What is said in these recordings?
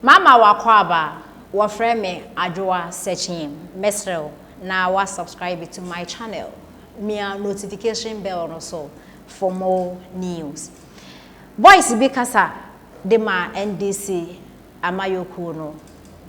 Mama wakwaba wa frame Addo searching mesrel na wa subscribe to my channel. Mia notification bell also for more news. Boys bikasa de ma NDC amayoku no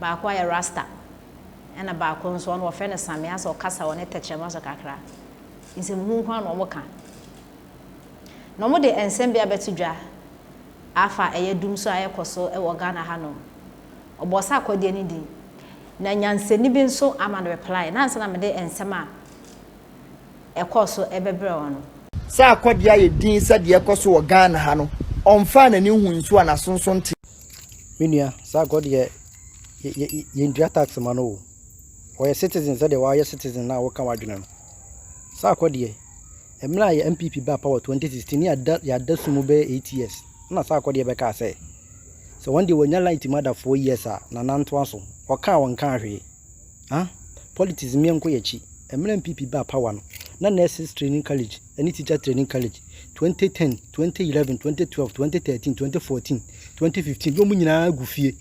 ba kwa ya rasta ena ba ko nso no ofre ne samia so kasa woni techema so kakra nse mu kwa no moka no mo de ensem bia betudwa afa eye Dumsor ayekoso e wo Ghana ha no obosa akode ni din na nyansani bi nso ama no reply na nsa na me de ensem a ekoso ebebre wono sa akode aye din sa de ekoso wo Ghana ha no onfa na ni hu nso ana sonson te minua sa akode ye ndua tax ma no o ye citizen sa de wa ye citizen na wo ka wadwene no sa akode emla ye MPP ba power 2016 ya da sumu be 8 years na sa akode be ka say so one day when you light mother 4 years na nanto aso o ka won ka hwe politics mi enko yachi emla MPP ba power no na nurses training college any teacher training college 2010 2011 2012 2013 2014 2015 yo mu nyina agufie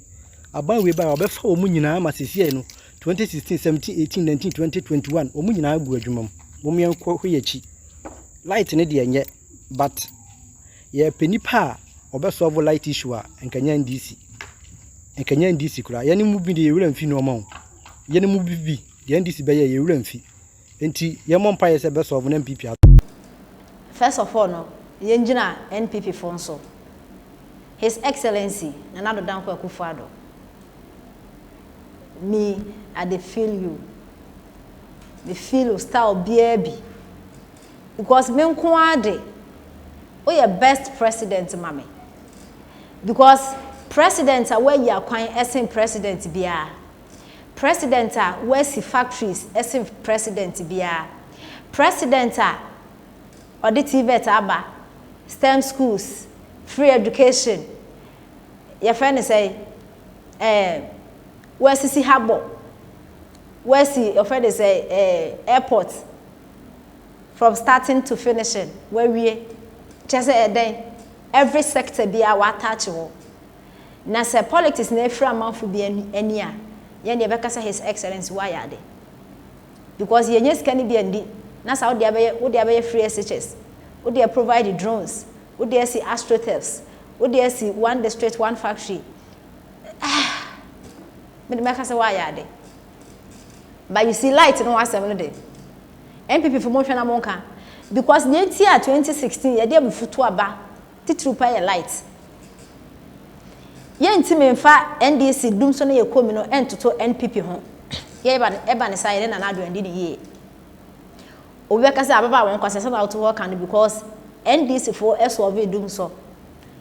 aban we ba obefa o mu nyina masefie no 2016 17 18 19 20 21 o mu nyina agu adwumam mo mi enko hwe yachi light ne de enye but ye penipa obe solve light issue a enkanya NDC kura yani mu bi de yewura mfi no ma yani mu bi de NDC be ye yewura mfi enti ye mompa ye se be solve na MPP. First of all no ye ngina NPP fonso His Excellency Nana Danko Akufo Addo, me I dey feel you, me feel style baby because me nko ade o your best president mama because president where you are kwan essence president bia president where si factories essence president bia president audit vet aba STEM schools free education your friend say where si habo where si your friend say airport from starting to finishing where we just say every sector be our touch wo na say politics na efra manfo bi ani a ye ne be kasa His Excellency why ade because ye nyes kan bi andi na sa wo de abaye free SHS wo de provide drones wo de see astroturfs wo de see one district one factory me de kasa why ade but you see light no asem no de MPP for mo hwe na mo nka because nyenti a 2016 ye de bufutu aba titru pa ye light yenti memfa NDC Dumsor na ye komi no entoto NPP ho ye eba ne sai na Addo ndi ne ye obi ka say ababa won kwase na auto work and because NDC for SOV Dumsor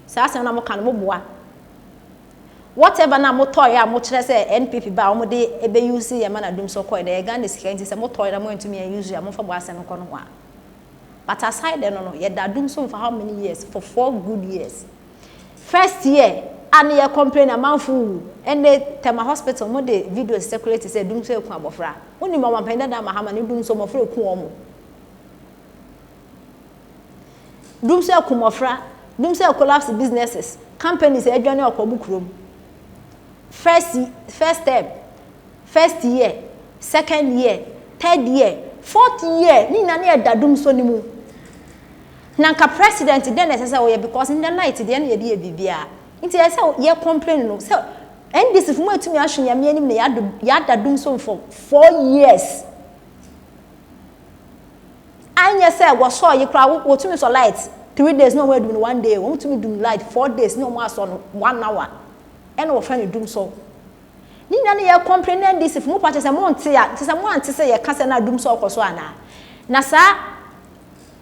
sa asem na mo kan mo boa whatever na mo toy a mo kire say NPP ba mo de ebe use ye ma na Dumsor koy na ye Ghana sika nti say mo toy na mo ntumi use ya mo fa bo asem ko no ho a but aside no ye da Dumsor for how many years? For 4 good years. First year and ye complain amanfu and the Tema hospital mo de video circulate say Dumsor eku abofra oni mama penda da mahama ni Dumsor mo fra eku omo Dumsor eku mofra Dumsor collapse businesses companies adwane okobu krom first step first year second year third year fourth year ni na na da Dumsor ni mu nanka president den say say because in the night den ye dey bibia nti say ye complain no say NDC fu matumi ahwe yam yanim na ya da Dumsor for 4 years anya say go so ye kra wo tumi so light 3 days no we do 1 day wo tumi do light 4 days no mo aso no 1 hour and wo friend Dumsor ni na ye complain NDC fu mo pa say mo nte ya say mo ante say ye ka say na Dumsor koso ana na sa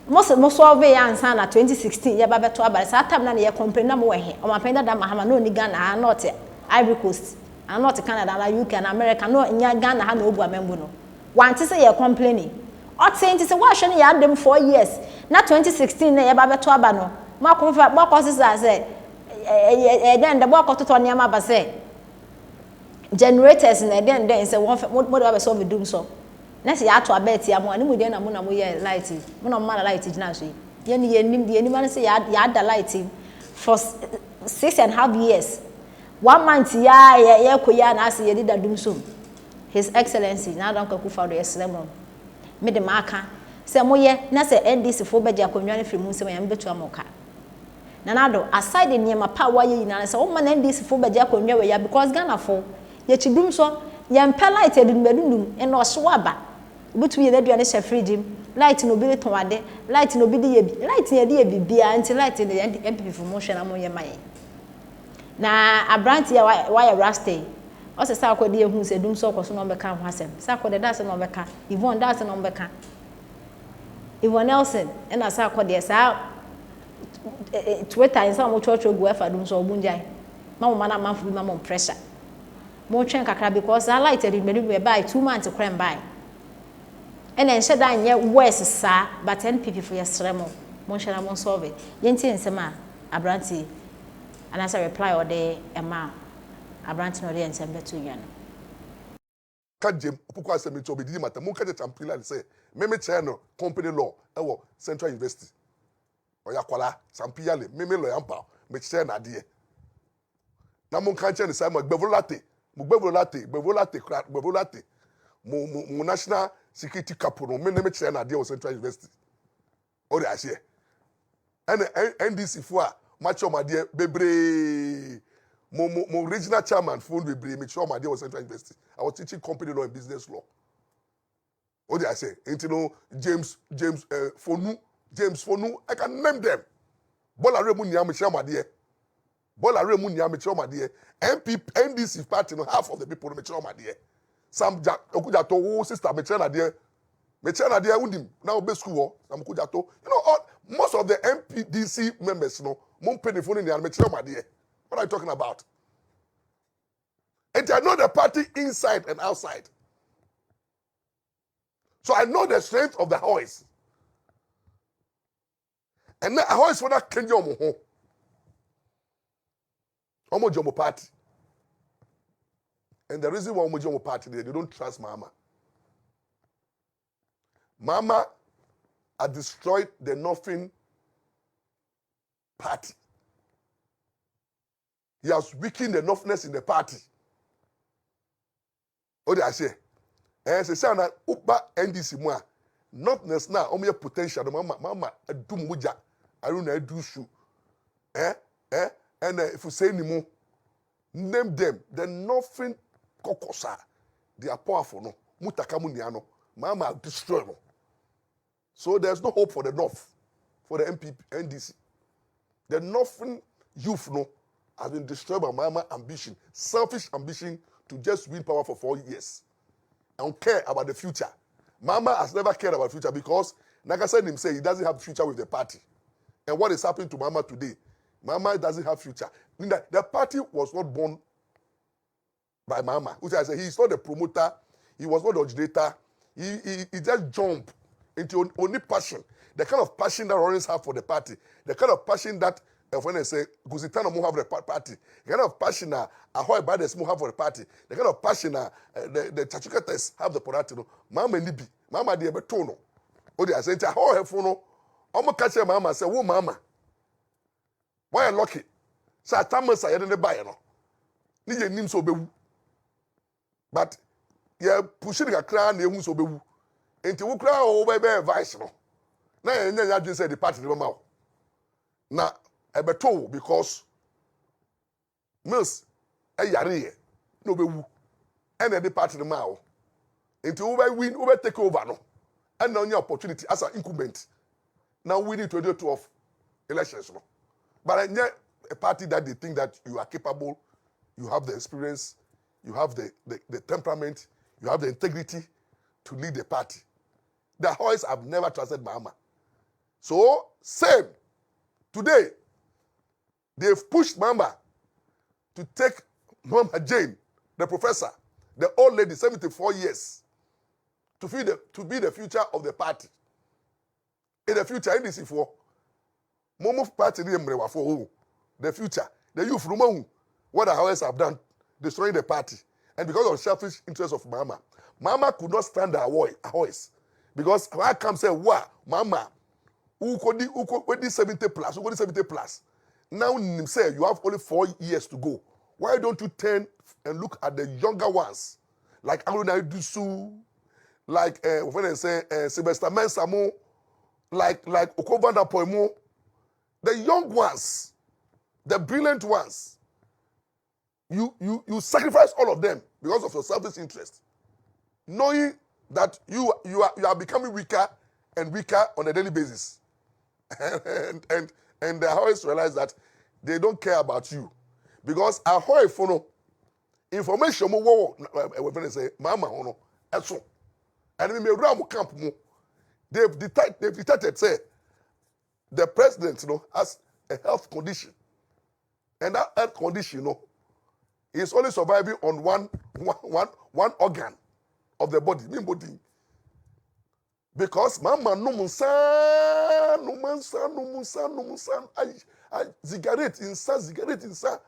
mo solve ya ansa na 2016 ye ba beto abare sa time na ye complain na mo wehe o ma penda da mahama no ni Ghana not Ivory Coast and not Canada na UK and America no nya Ghana ha na obu amembu no wante say ye complaining o think say wa hwe ne ya dem 4 years na 2016 na ye ba beto aba no ma konfa ba ko say den da ba ko toto ne ma ba say generators na den say mo da be solve Dumsor na se ya to abeti ya mo ani mu de na mo ye light mo na ma light gina so ye ni nim de ni ma se ya da light for 6.5 years 1 month ya koya na ase ye dida Dumsor. His Excellency na don Akufo do yeslemo. Me de maka se moye na se NDC fo beje akonwa ne fremu se ya mbetu amoka. Nanado aside the nyema pa wa yi na se o ma na NDC fo beje akonwa we ya because Ghana fo ye chi Dumsor ye mpa light edunbedundum e no so aba. Obutu ye na aduane she fridge light no bi ton ade light no bi de ye bi light ye de ye bibia anti light de MPP for motion am ye maye. Na abranti ya why raste o se sa akodi ehun se Dumsor koso no beka ho asem sa akodi da se no beka Yvonne da se no beka Yvonne Nelson na sa akodi sa Twitter in some church go efa Dumsor bunjai ma mo na manfu bi ma mo pressure mo twen kakra because I light the me buy 2 months crime buy and en sheda anye worse sa but NPP for yestremo mo shera mo solve it yenti nsema abranti and as a reply or the Emma Abranti no and send to you. Kajem, Puka Semi to be the matter. Monka Champila and say, Meme Channel, company law, Central University. Or Yakwala, Sampiale, Meme Loyampa, Mechana dear. Now Monka Chen is Simon Bevolate, Bevolate, Mo National Security Capuno, Meme Chana dear Central University. Oh, I say. And NDC for Macho my dear Bebre mo regional chairman phone Bebre make sure my dear was Central University. I was teaching company law and business law. What did I say? You know James Fonu, I can name them. Bola Remunia me share my dear. Bola Remunia me share my dear. NDC party no half of the people me share my dear. Some Okujato sister me share my dear. Me share my dear undim now be school some Okujato. You know all most of the MPDC members, you know, mon penny phone in the amateur, my dear. What are you talking about? And I know the party inside and outside. So I know the strength of the hoist. And the hoist for that Kenya Moho. Omo Jomo party. And the reason why Omo Jomo party, they don't trust Mama. Mama had destroyed the Northern Party. He has weakened the Northness in the party. What did I say? And say, "Sana uba NDC moi, Northness na omo potential. Mama adum muja, aruna edu shu. And if you say anymore, name them the Northern Kokosa. They are powerful no. Mutakamu niano. Mama destroy no. So there's no hope for the North, for the NDC. The Northern youth no has been destroyed by Mama ambition, selfish ambition to just win power for 4 years. I don't care about the future. Mama has never cared about the future because, like I said him say, he doesn't have future with the party. And what is happening to Mama today? Mama doesn't have future. The party was not born by Mama. Which I say, he's not the promoter, he was not the originator, he just jumped into only passion, the kind of passion that Lawrence have for the party, the kind of passion that when I say Guzitano will have the party, the kind of passion that Ahoy Bades will have for the party, the kind of passion that the Chachukates have the party. Mama Nibi, Mama de Betono. Oh, they are saying, "How have no? I'm catch Mama say, "Whoa, Mama, why are lucky? So Thomas I didn't buy no. Need your name so be, but yeah, pushing the crown, you so be." Into Ukra or baby vice no. Now I just say the party the mouth. Now I be told because Miss a yare no be woo. And the party the mouth. Into Uber win, Uber take over no. And now your opportunity as an incumbent. Now we need to do 12 elections no. But a party that they think that you are capable, you have the experience, you have the temperament, you have the integrity to lead the party. The Hoys have never trusted Mama. So, same. Today, they've pushed Mama to take Mama Jane, the professor, the old lady, 74 years, to be the future of the party. In the future, NDC for Momo party, the future, the youth, what the Hoys have done, destroying the party. And because of selfish interest of Mama, Mama could not stand the Hoys. Because I come say, wow, Mama, who could 70 plus, who could 70 plus. Now say you have only 4 years to go. Why don't you turn and look at the younger ones, like Aruna Dusu, like when I say Sylvester Mensamo, like Okovanda Poimo, the young ones, the brilliant ones. You sacrifice all of them because of your selfish interest, knowing that you are becoming weaker and weaker on a daily basis, and they always realize that they don't care about you, because ahoy fono information mo wo when they say mama hono eso and me ram camp mo they've detected say the president has a health condition, and that health condition is only surviving on one organ of the body, main body. Because mama no munsa I cigarette insa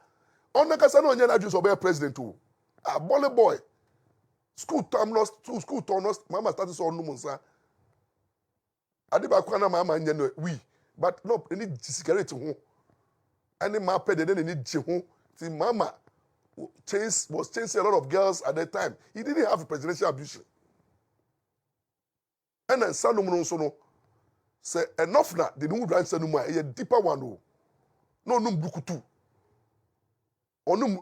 on kasa no nyana juice obey president o a bully boy school terminus mama started so no munsa adiba kwa na mama nyane we but no any cigarette ho any ma pede dey need je ho ti mama was chasing a lot of girls at that time. He didn't have a presidential ambition. And then Sanum no say enough na the new brand Sanuma a deeper one no num bukutu. Onum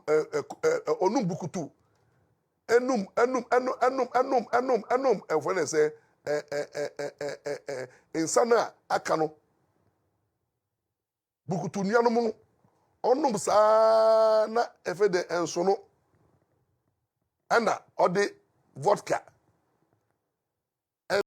bukutu. Enum when I say insana akano bukutu nianom onum sa na efe de enso no ana ode vodka